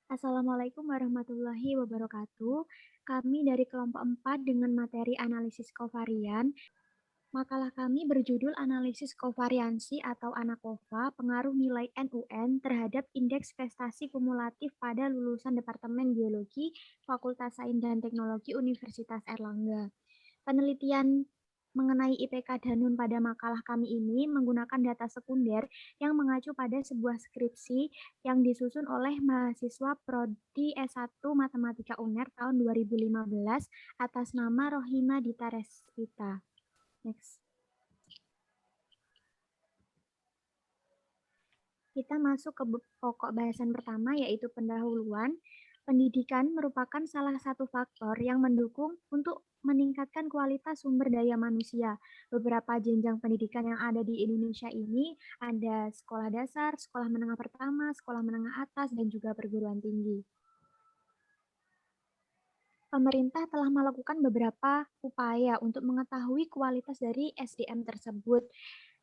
Assalamualaikum warahmatullahi wabarakatuh. Kami dari kelompok 4 dengan materi analisis kovarian. Makalah kami berjudul Analisis Kovariansi atau ANAKOVA, Pengaruh Nilai NUN terhadap Indeks Prestasi Kumulatif pada Lulusan Departemen Biologi Fakultas Sains dan Teknologi Universitas Erlangga. Penelitian mengenai IPK Danun pada makalah kami ini menggunakan data sekunder yang mengacu pada sebuah skripsi yang disusun oleh mahasiswa Prodi S1 Matematika UNER tahun 2015 atas nama Rohima Dita Resvita. Next. Kita masuk ke pokok bahasan pertama, yaitu pendahuluan. Pendidikan merupakan salah satu faktor yang mendukung untuk meningkatkan kualitas sumber daya manusia. Beberapa jenjang pendidikan yang ada di Indonesia ini ada sekolah dasar, sekolah menengah pertama, sekolah menengah atas, dan juga perguruan tinggi. Pemerintah telah melakukan beberapa upaya untuk mengetahui kualitas dari SDM tersebut.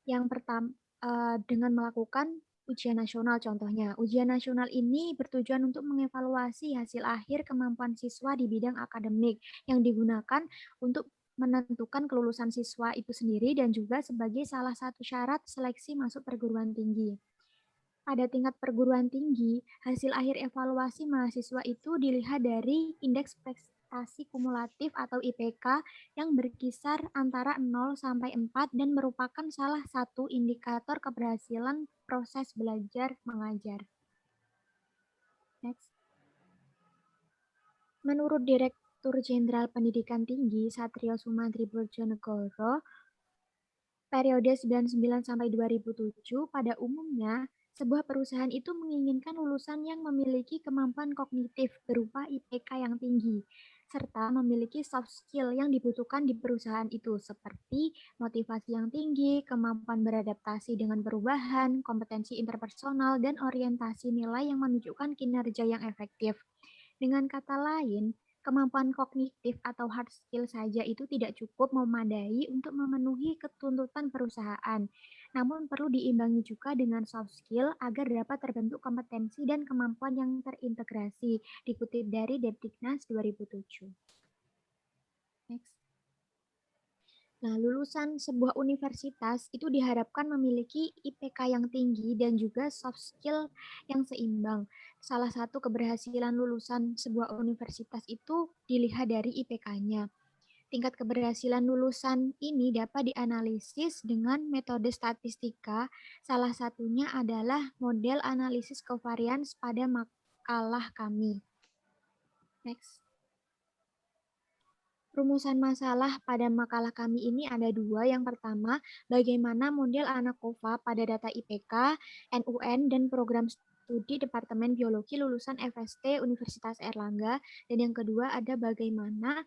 Yang pertama, dengan melakukan ujian nasional contohnya. Ujian nasional ini bertujuan untuk mengevaluasi hasil akhir kemampuan siswa di bidang akademik yang digunakan untuk menentukan kelulusan siswa itu sendiri dan juga sebagai salah satu syarat seleksi masuk perguruan tinggi. Pada tingkat perguruan tinggi, hasil akhir evaluasi mahasiswa itu dilihat dari indeks prestasi kumulatif atau IPK yang berkisar antara 0 sampai 4 dan merupakan salah satu indikator keberhasilan proses belajar mengajar. Next. Menurut Direktur Jenderal Pendidikan Tinggi Satrio Sumantri Bojonegoro, periode 99 sampai 2007 pada umumnya sebuah perusahaan itu menginginkan lulusan yang memiliki kemampuan kognitif berupa IPK yang tinggi, serta memiliki soft skill yang dibutuhkan di perusahaan itu, seperti motivasi yang tinggi, kemampuan beradaptasi dengan perubahan, kompetensi interpersonal, dan orientasi nilai yang menunjukkan kinerja yang efektif. Dengan kata lain, kemampuan kognitif atau hard skill saja itu tidak cukup memadai untuk memenuhi ketuntutan perusahaan. Namun perlu diimbangi juga dengan soft skill agar dapat terbentuk kompetensi dan kemampuan yang terintegrasi. Dikutip dari Depdiknas 2007. Next. Nah, lulusan sebuah universitas itu diharapkan memiliki IPK yang tinggi dan juga soft skill yang seimbang. Salah satu keberhasilan lulusan sebuah universitas itu dilihat dari IPK-nya. Tingkat keberhasilan lulusan ini dapat dianalisis dengan metode statistika. Salah satunya adalah model analisis covariance pada makalah kami. Next. Rumusan masalah pada makalah kami ini ada dua. Yang pertama, bagaimana model ANAKOVA pada data IPK, NUN, dan program studi Departemen Biologi lulusan FST Universitas Erlangga. Dan yang kedua ada bagaimana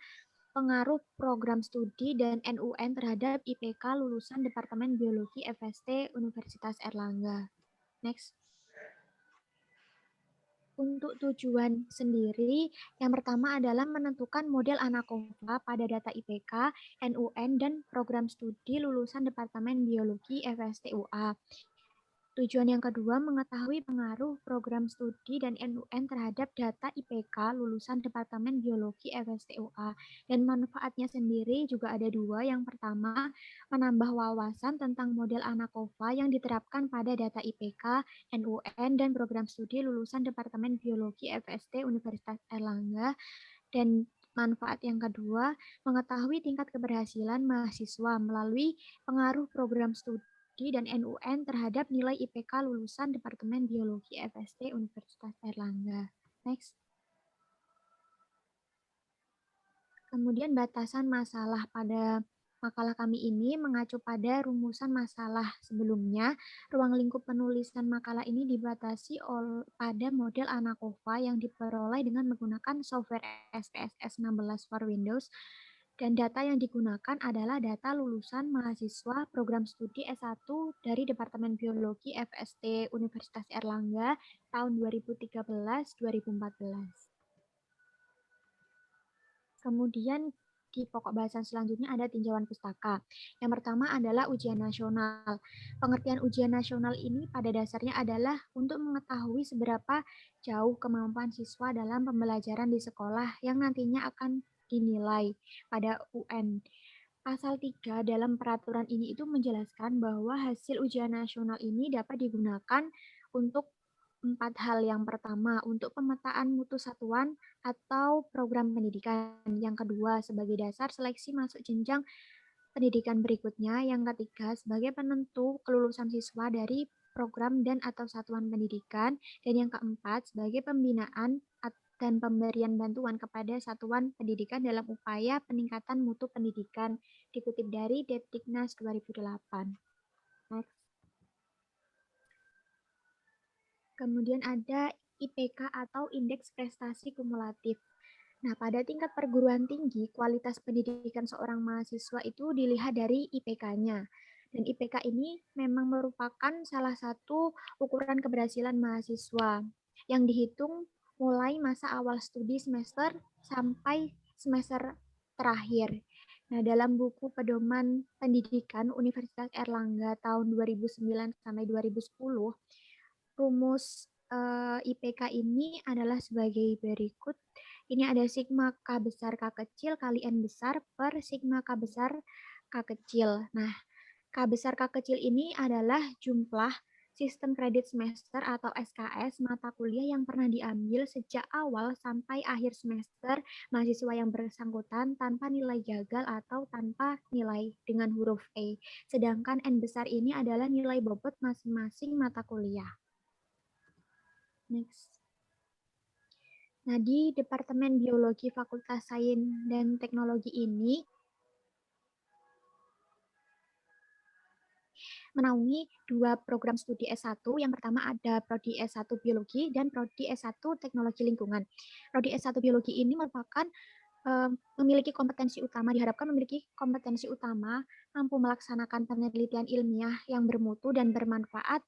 pengaruh program studi dan NUN terhadap IPK lulusan Departemen Biologi FST Universitas Erlangga. Next. Untuk tujuan sendiri, yang pertama adalah menentukan model ANAKOVA pada data IPK, NUN, dan program studi lulusan Departemen Biologi FSTUA. Tujuan yang kedua, mengetahui pengaruh program studi dan NUN terhadap data IPK lulusan Departemen Biologi FSTUA. Dan manfaatnya sendiri juga ada dua. Yang pertama, menambah wawasan tentang model ANAKOVA yang diterapkan pada data IPK, NUN, dan program studi lulusan Departemen Biologi FST Universitas Erlangga. Dan manfaat yang kedua, mengetahui tingkat keberhasilan mahasiswa melalui pengaruh program studi dan NUN terhadap nilai IPK lulusan Departemen Biologi FST Universitas Erlangga. Next. Kemudian batasan masalah pada makalah kami ini mengacu pada rumusan masalah sebelumnya. Ruang lingkup penulisan makalah ini dibatasi pada model ANAKOVA yang diperoleh dengan menggunakan software SPSS 16 for Windows. Dan data yang digunakan adalah data lulusan mahasiswa program studi S1 dari Departemen Biologi FST Universitas Erlangga tahun 2013-2014. Kemudian di pokok bahasan selanjutnya ada tinjauan pustaka. Yang pertama adalah ujian nasional. Pengertian ujian nasional ini pada dasarnya adalah untuk mengetahui seberapa jauh kemampuan siswa dalam pembelajaran di sekolah yang nantinya akan dinilai pada UN. Pasal 3 dalam peraturan ini itu menjelaskan bahwa hasil ujian nasional ini dapat digunakan untuk 4 hal. Yang pertama, untuk pemetaan mutu satuan atau program pendidikan. Yang kedua, sebagai dasar seleksi masuk jenjang pendidikan berikutnya. Yang ketiga, sebagai penentu kelulusan siswa dari program dan atau satuan pendidikan. Dan yang keempat, sebagai pembinaan dan pemberian bantuan kepada satuan pendidikan dalam upaya peningkatan mutu pendidikan, dikutip dari Depdiknas 2008. Next. Kemudian ada IPK atau Indeks Prestasi Kumulatif. Nah, pada tingkat perguruan tinggi, kualitas pendidikan seorang mahasiswa itu dilihat dari IPK-nya. Dan IPK ini memang merupakan salah satu ukuran keberhasilan mahasiswa yang dihitung mulai masa awal studi semester sampai semester terakhir. Nah, dalam buku Pedoman Pendidikan Universitas Erlangga tahun 2009 sampai 2010, rumus IPK ini adalah sebagai berikut. Ini ada sigma K besar K kecil kali N besar per sigma K besar K kecil. Nah, K besar K kecil ini adalah jumlah sistem kredit semester atau SKS mata kuliah yang pernah diambil sejak awal sampai akhir semester mahasiswa yang bersangkutan tanpa nilai gagal atau tanpa nilai dengan huruf E. Sedangkan N besar ini adalah nilai bobot masing-masing mata kuliah. Next. Nah, di Departemen Biologi Fakultas Sains dan Teknologi ini menaungi 2 program studi S1. Yang pertama ada Prodi S1 Biologi dan Prodi S1 Teknologi Lingkungan. Prodi S1 Biologi ini merupakan memiliki kompetensi utama, diharapkan memiliki kompetensi utama, mampu melaksanakan penelitian ilmiah yang bermutu dan bermanfaat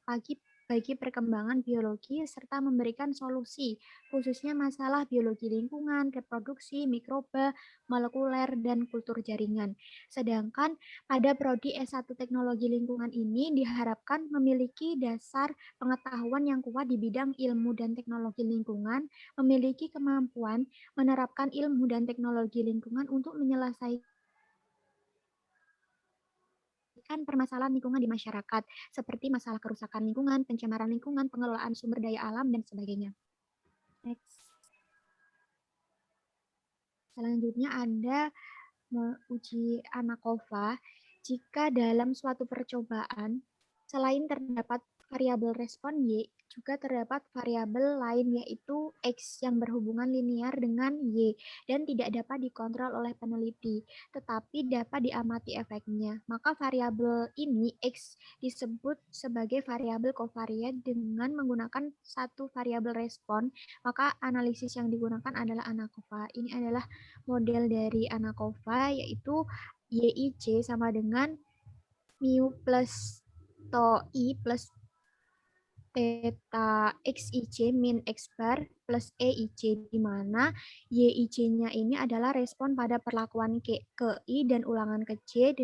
bagi perkembangan biologi serta memberikan solusi, khususnya masalah biologi lingkungan, reproduksi, mikroba, molekuler, dan kultur jaringan. Sedangkan pada Prodi S1 Teknologi Lingkungan ini diharapkan memiliki dasar pengetahuan yang kuat di bidang ilmu dan teknologi lingkungan, memiliki kemampuan menerapkan ilmu dan teknologi lingkungan untuk menyelesaikan permasalahan lingkungan di masyarakat, seperti masalah kerusakan lingkungan, pencemaran lingkungan, pengelolaan sumber daya alam, dan sebagainya. Next. Selanjutnya ada uji ANACOVA. Jika dalam suatu percobaan, selain terdapat variabel respon Y, juga terdapat variabel lain yaitu X yang berhubungan linear dengan Y dan tidak dapat dikontrol oleh peneliti, tetapi dapat diamati efeknya. Maka variabel ini X disebut sebagai variabel kovariat dengan menggunakan satu variabel respon, maka analisis yang digunakan adalah ANACOVA. Ini adalah model dari ANACOVA yaitu YIC sama dengan mu plus to I plus theta XIC min X bar plus EIC, di mana YIC-nya ini adalah respon pada perlakuan ke I dan ulangan ke J,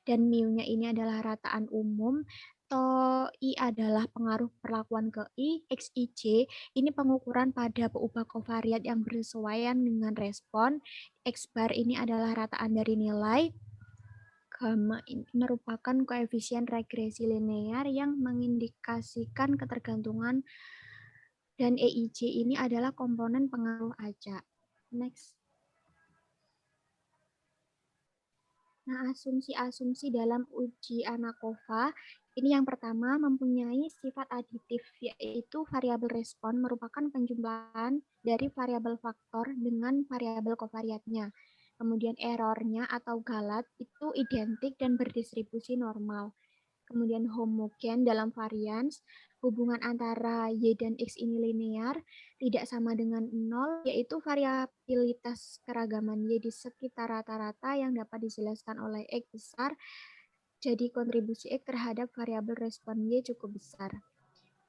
dan mu-nya ini adalah rataan umum, to I adalah pengaruh perlakuan ke I, XIC ini pengukuran pada peubah kovariat yang bersesuaian dengan respon, X bar ini adalah rataan dari nilai, gamma ini merupakan koefisien regresi linear yang mengindikasikan ketergantungan, dan EIC ini adalah komponen pengaruh acak. Next. Nah, asumsi-asumsi dalam uji ANACOVA ini yang pertama mempunyai sifat aditif, yaitu variabel respon merupakan penjumlahan dari variabel faktor dengan variabel kovariatnya. Kemudian errornya atau galat itu identik dan berdistribusi normal. Kemudian homogen dalam varians, hubungan antara Y dan X ini linear, tidak sama dengan 0, yaitu variabilitas keragaman Y di sekitar rata-rata yang dapat dijelaskan oleh X besar, jadi kontribusi X terhadap variabel respon Y cukup besar.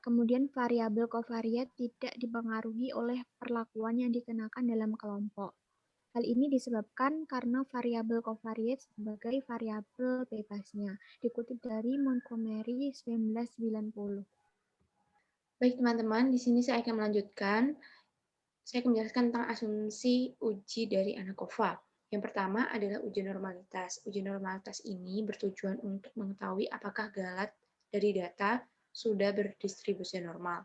Kemudian variabel kovariat tidak dipengaruhi oleh perlakuan yang dikenakan dalam kelompok. Hal ini disebabkan karena variabel covariate sebagai variabel bebasnya, dikutip dari Montgomery 1990. Baik teman-teman, di sini saya akan melanjutkan. Saya akan menjelaskan tentang asumsi uji dari ANACOVA. Yang pertama adalah uji normalitas. Uji normalitas ini bertujuan untuk mengetahui apakah galat dari data sudah berdistribusi normal.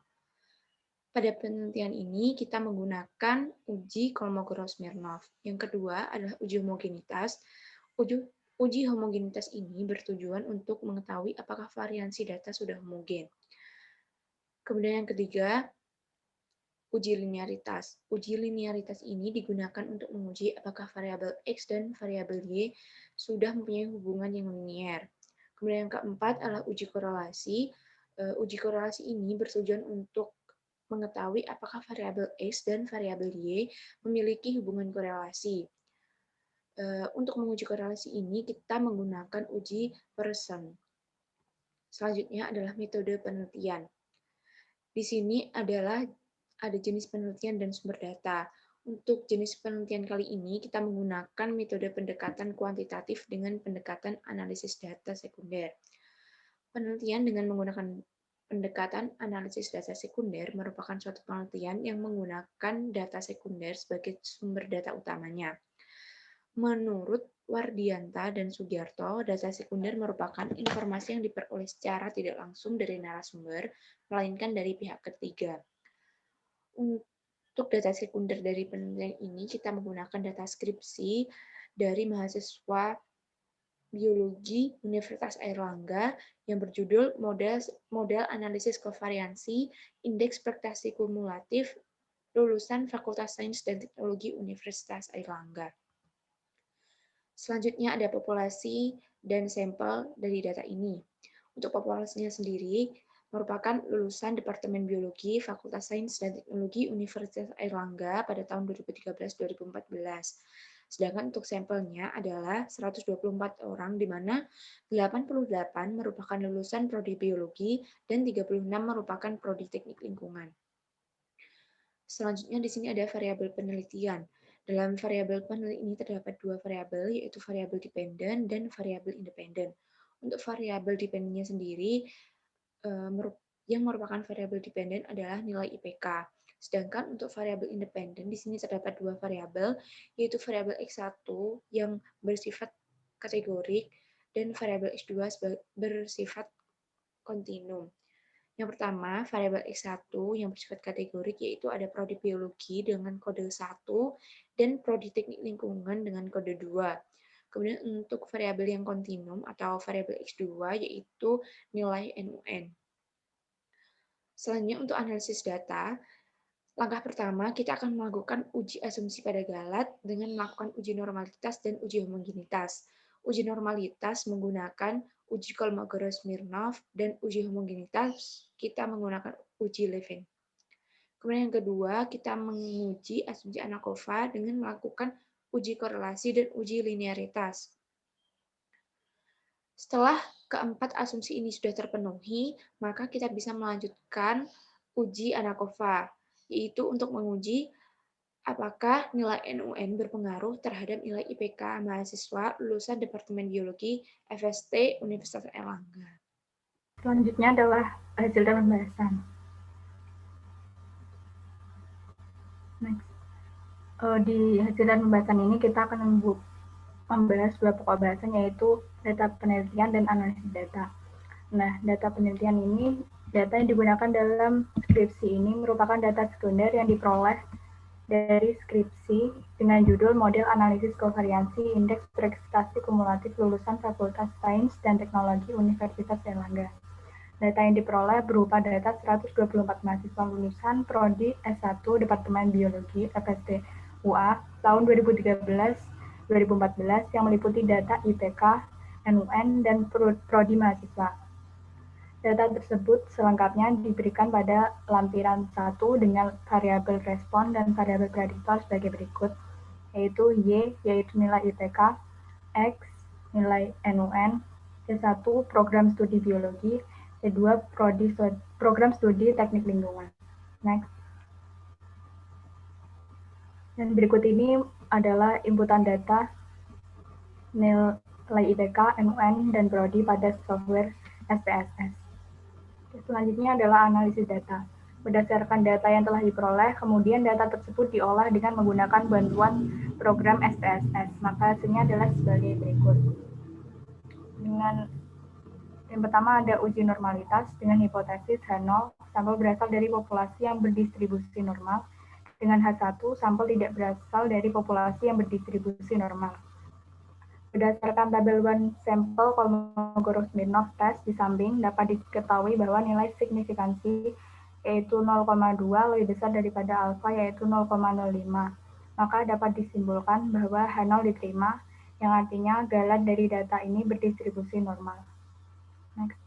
Pada penelitian ini, kita menggunakan uji Kolmogorov-Smirnov. Yang kedua adalah uji homogenitas. Uji homogenitas ini bertujuan untuk mengetahui apakah variansi data sudah homogen. Kemudian yang ketiga, uji linearitas. Uji linearitas ini digunakan untuk menguji apakah variabel X dan variabel Y sudah mempunyai hubungan yang linier. Kemudian yang keempat adalah uji korelasi. Uji korelasi ini bertujuan untuk mengetahui apakah variabel X dan variabel Y memiliki hubungan korelasi. Untuk menguji korelasi ini, kita menggunakan uji Pearson. Selanjutnya adalah metode penelitian. Di sini ada jenis penelitian dan sumber data. Untuk jenis penelitian kali ini, kita menggunakan metode pendekatan kuantitatif dengan pendekatan analisis data sekunder. Penelitian dengan menggunakan pendekatan analisis data sekunder merupakan suatu penelitian yang menggunakan data sekunder sebagai sumber data utamanya. Menurut Wardianta dan Sugiarto, data sekunder merupakan informasi yang diperoleh secara tidak langsung dari narasumber, melainkan dari pihak ketiga. Untuk data sekunder dari penelitian ini, kita menggunakan data skripsi dari mahasiswa Biologi Universitas Airlangga yang berjudul Model Analisis Kovariansi Indeks Prestasi Kumulatif lulusan Fakultas Sains dan Teknologi Universitas Airlangga. Selanjutnya ada populasi dan sampel dari data ini. Untuk populasinya sendiri merupakan lulusan Departemen Biologi Fakultas Sains dan Teknologi Universitas Airlangga pada tahun 2013-2014. Sedangkan untuk sampelnya adalah 124 orang, di mana 88 merupakan lulusan prodi biologi dan 36 merupakan prodi teknik lingkungan. Selanjutnya di sini ada variabel penelitian. Dalam variabel penelitian ini terdapat dua variabel, yaitu variabel dependen dan variabel independen. Untuk variabel dependennya sendiri, yang merupakan variabel dependen adalah nilai IPK. Sedangkan untuk variabel independen, di sini terdapat dua variabel, yaitu variabel X1 yang bersifat kategorik dan variabel X2 bersifat kontinum. Yang pertama, variabel X1 yang bersifat kategorik, yaitu ada prodi biologi dengan kode 1 dan prodi teknik lingkungan dengan kode 2. Kemudian untuk variabel yang kontinum atau variabel X2 yaitu nilai NUN. Selanjutnya untuk analisis data, langkah pertama kita akan melakukan uji asumsi pada galat dengan melakukan uji normalitas dan uji homogenitas. Uji normalitas menggunakan uji Kolmogorov-Smirnov dan uji homogenitas kita menggunakan uji Levin. Kemudian yang kedua, kita menguji asumsi ANACOVA dengan melakukan uji korelasi dan uji linearitas. Setelah keempat asumsi ini sudah terpenuhi, maka kita bisa melanjutkan uji ANACOVA, yaitu untuk menguji apakah nilai NUN berpengaruh terhadap nilai IPK mahasiswa lulusan Departemen Biologi FST Universitas Airlangga. Selanjutnya adalah hasil dan pembahasan. Next. Di hasil dan pembahasan ini kita akan membahas dua pokok bahasan, yaitu data penelitian dan analisis data. Nah, data penelitian ini, data yang digunakan dalam skripsi ini merupakan data sekunder yang diperoleh dari skripsi dengan judul Model Analisis Kovariansi Indeks Prestasi Kumulatif Lulusan Fakultas Sains dan Teknologi Universitas Airlangga. Data yang diperoleh berupa data 124 mahasiswa lulusan Prodi S1 Departemen Biologi FST UA tahun 2013-2014 yang meliputi data IPK, NUN, dan Prodi mahasiswa. Data tersebut selengkapnya diberikan pada lampiran 1 dengan variabel respon dan variabel prediktor sebagai berikut, yaitu Y, yaitu nilai IPK, X, nilai NUN, C1 program studi biologi, C2 program studi teknik lingkungan. Next. Dan berikut ini adalah inputan data nilai IPK, MUN, dan Prodi pada software SPSS. Selanjutnya adalah analisis data. Berdasarkan data yang telah diperoleh, kemudian data tersebut diolah dengan menggunakan bantuan program SPSS. Maka hasilnya adalah sebagai berikut. Yang pertama ada uji normalitas dengan hipotesis H0, sampel berasal dari populasi yang berdistribusi normal, dengan H1, sampel tidak berasal dari populasi yang berdistribusi normal. Berdasarkan tabel one sampel Kolmogorov-Smirnov test di samping, dapat diketahui bahwa nilai signifikansi yaitu 0,2 lebih besar daripada alfa yaitu 0,05. Maka dapat disimpulkan bahwa H0 diterima, yang artinya galat dari data ini berdistribusi normal. Next.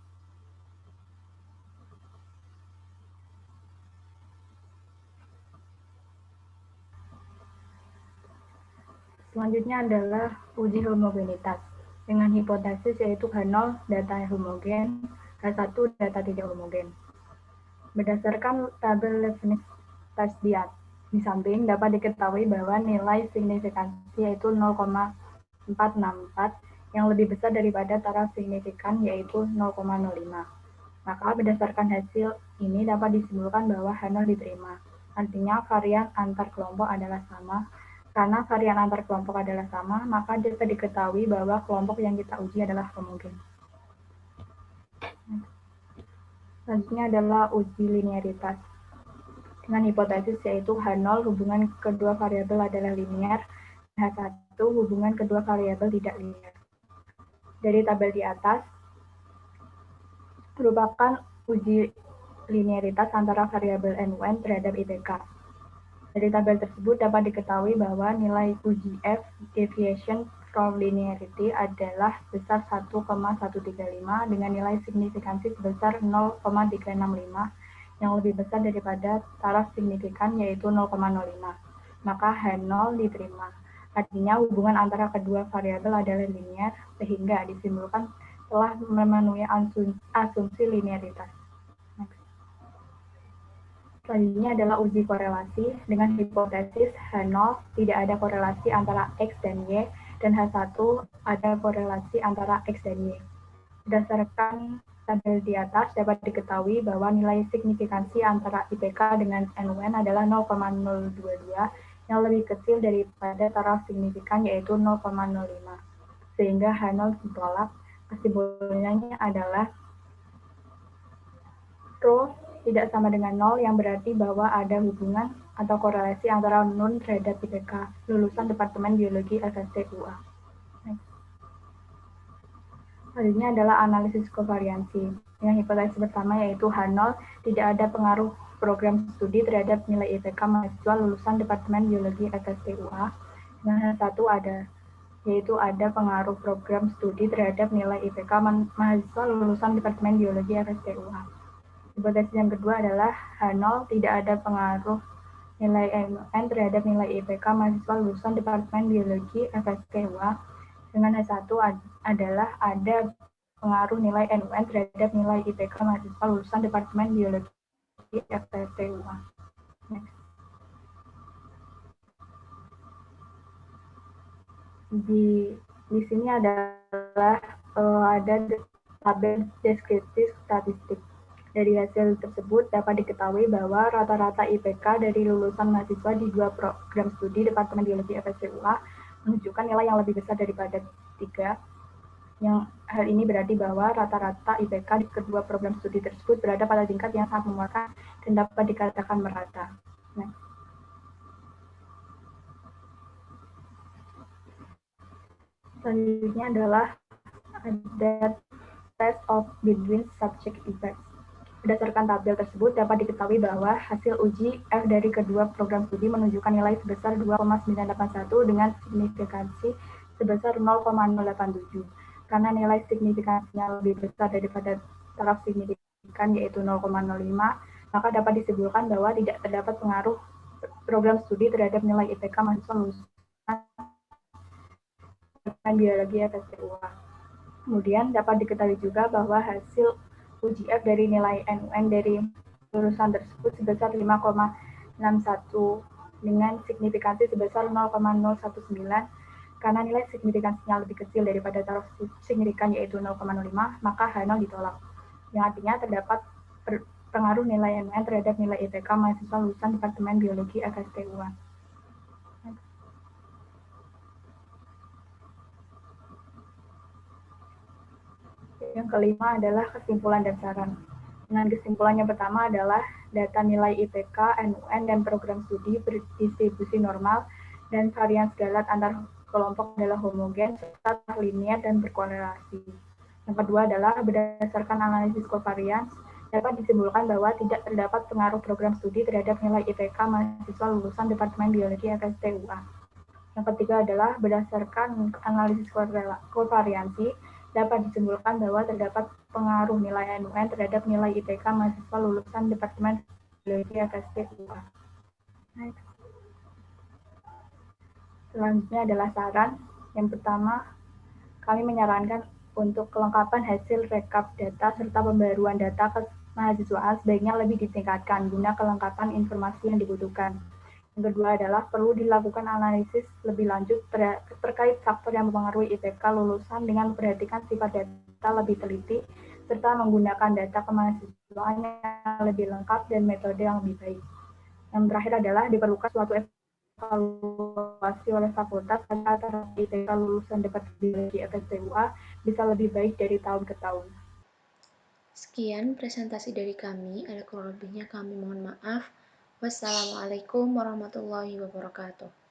Selanjutnya adalah uji homogenitas dengan hipotesis yaitu H0 data homogen, H1 data tidak homogen. Berdasarkan tabel Leibniz test di samping dapat diketahui bahwa nilai signifikansi yaitu 0,464 yang lebih besar daripada taraf signifikan yaitu 0,05. Maka berdasarkan hasil ini dapat disimpulkan bahwa H0 diterima. Artinya varian antar kelompok adalah sama. Karena varian antar kelompok adalah sama, maka dapat diketahui bahwa kelompok yang kita uji adalah homogen. Selanjutnya adalah uji linearitas. Dengan hipotesis yaitu H0 hubungan kedua variabel adalah linear, dan H1 hubungan kedua variabel tidak linear. Dari tabel di atas, merupakan uji linearitas antara variabel MUN terhadap IPK. Dari tabel tersebut dapat diketahui bahwa nilai uji F deviation from linearity adalah sebesar 1,135 dengan nilai signifikansi sebesar 0,365 yang lebih besar daripada taraf signifikan yaitu 0,05. Maka H0 diterima. Artinya hubungan antara kedua variabel adalah linear sehingga disimpulkan telah memenuhi asumsi linearitas. Selanjutnya adalah uji korelasi dengan hipotesis H0 tidak ada korelasi antara X dan Y dan H1 ada korelasi antara X dan Y. Berdasarkan tabel di atas dapat diketahui bahwa nilai signifikansi antara IPK dengan MUN adalah 0,022 yang lebih kecil daripada taraf signifikan yaitu 0,05. Sehingga H0 ditolak. Kesimpulannya adalah Rho tidak sama dengan 0 yang berarti bahwa ada hubungan atau korelasi antara NUN terhadap IPK lulusan Departemen Biologi FST UA. Selanjutnya adalah analisis kovariansi. Dengan hipotesis pertama yaitu H0 tidak ada pengaruh program studi terhadap nilai IPK mahasiswa lulusan Departemen Biologi FST UA. Dengan H1 ada, yaitu ada pengaruh program studi terhadap nilai IPK mahasiswa lulusan Departemen Biologi FST UA. Hipotesis yang kedua adalah H0 tidak ada pengaruh nilai MUN terhadap nilai IPK mahasiswa lulusan Departemen Biologi FST UA. Dengan H1 adalah ada pengaruh nilai MUN terhadap nilai IPK mahasiswa lulusan Departemen Biologi FST UA. Di sini adalah ada tabel deskriptif statistik. Dari hasil tersebut dapat diketahui bahwa rata-rata IPK dari lulusan mahasiswa di dua program studi Departemen Biologi FST UA menunjukkan nilai yang lebih besar daripada 3. Yang hal ini berarti bahwa rata-rata IPK di kedua program studi tersebut berada pada tingkat yang sangat memuaskan dan dapat dikatakan merata. Selanjutnya adalah ada test of between subject effects. Berdasarkan tabel tersebut dapat diketahui bahwa hasil uji F dari kedua program studi menunjukkan nilai sebesar 2,981 dengan signifikansi sebesar 0,087. Karena nilai signifikansinya lebih besar daripada taraf signifikan yaitu 0,05, maka dapat disimpulkan bahwa tidak terdapat pengaruh program studi terhadap nilai IPK mahasiswa lulusan Biologi FST UA. Kemudian dapat diketahui juga bahwa hasil uji F dari nilai MUN dari lulusan tersebut sebesar 5,614 dengan signifikansi sebesar 0,019. Karena nilai signifikansinya lebih kecil daripada taraf signifikan yaitu 0,05, maka H0 ditolak. Yang artinya terdapat pengaruh nilai MUN terhadap nilai IPK mahasiswa lulusan Departemen Biologi FSTUA. Yang kelima adalah kesimpulan dan saran. Nah, kesimpulan yang pertama adalah data nilai IPK, MUN, dan program studi berdistribusi normal dan varian skalat antar kelompok adalah homogen, serta linear dan berkorelasi. Yang kedua adalah berdasarkan analisis covariance, dapat disimpulkan bahwa tidak terdapat pengaruh program studi terhadap nilai IPK mahasiswa lulusan Departemen Biologi FSTUA. Yang ketiga adalah berdasarkan analisis kovariansi, dapat disimpulkan bahwa terdapat pengaruh nilai MUN terhadap nilai IPK mahasiswa lulusan Departemen Biologi FSTUA. Selanjutnya adalah saran. Yang pertama, kami menyarankan untuk kelengkapan hasil rekap data serta pembaruan data kemahasiswaan sebaiknya lebih ditingkatkan guna kelengkapan informasi yang dibutuhkan. Yang kedua adalah perlu dilakukan analisis lebih lanjut terkait faktor yang mempengaruhi IPK lulusan dengan memperhatikan sifat data lebih teliti, serta menggunakan data kemahasiswaan yang lebih lengkap dan metode yang lebih baik. Yang terakhir adalah diperlukan suatu evaluasi oleh fakultas agar IPK lulusan Departemen Biologi FSTUA bisa lebih baik dari tahun ke tahun. Sekian presentasi dari kami, ada kurang lebihnya kami mohon maaf. Wassalamualaikum warahmatullahi wabarakatuh.